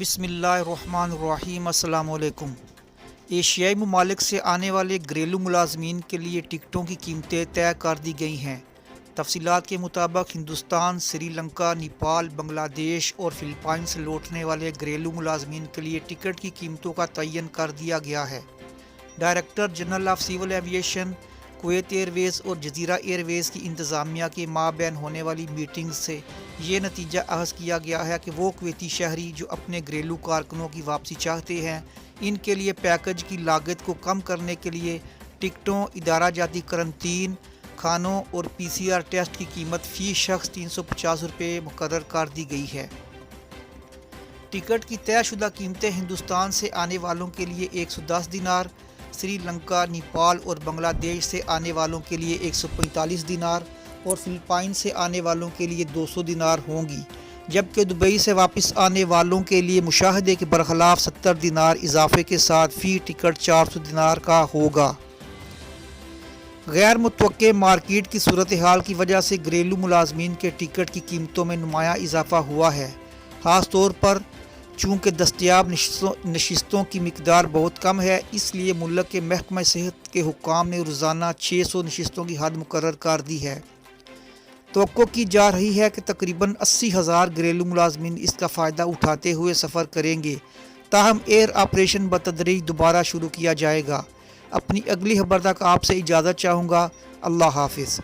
بسم اللہ الرحمن الرحیم۔ السلام علیکم۔ ایشیائی ممالک سے آنے والے گھریلو ملازمین کے لیے ٹکٹوں کی قیمتیں طے کر دی گئی ہیں۔ تفصیلات کے مطابق ہندوستان، سری لنکا، نیپال، بنگلہ دیش اور فلپائن سے لوٹنے والے گھریلو ملازمین کے لیے ٹکٹ کی قیمتوں کا تعین کر دیا گیا ہے۔ Director general of civil aviation, Kuwait airways اور جزیرہ ایئر ویز کی انتظامیہ کے مابین ہونے والی میٹنگ سے یہ نتیجہ اخذ کیا گیا ہے کہ وہ کویتی شہری جو اپنے گھریلو کارکنوں کی واپسی چاہتے ہیں، ان کے لیے پیکج کی لاگت کو کم کرنے کے لیے ٹکٹوں، ادارہ جاتی قرنطین، کھانوں اور PCR ٹیسٹ کی قیمت فی شخص 350 روپے مقرر کر دی گئی ہے۔ ٹکٹ کی طے شدہ قیمتیں ہندوستان سے آنے والوں کے لیے 110 دینار، سری لنکا، نیپال اور بنگلہ دیش سے آنے والوں کے لیے 145 دینار اور فلپائن سے آنے والوں کے لیے 200 دینار ہوں گی، جبکہ دبئی سے واپس آنے والوں کے لیے مشاہدے کے برخلاف 70 دینار اضافے کے ساتھ فی ٹکٹ 400 دینار کا ہوگا۔ غیر متوقع مارکیٹ کی صورتحال کی وجہ سے گھریلو ملازمین کے ٹکٹ کی قیمتوں میں نمایاں اضافہ ہوا ہے، خاص طور پر چونکہ دستیاب نشستوں کی مقدار بہت کم ہے۔ اس لیے ملک کے محکمہ صحت کے حکام نے روزانہ 600 نشستوں کی حد مقرر کر دی ہے۔ توقع کی جا رہی ہے کہ تقریباً 80,000 گھریلو ملازمین اس کا فائدہ اٹھاتے ہوئے سفر کریں گے، تاہم ایئر آپریشن بتدریج دوبارہ شروع کیا جائے گا۔ اپنی اگلی خبر تک آپ سے اجازت چاہوں گا۔ اللہ حافظ۔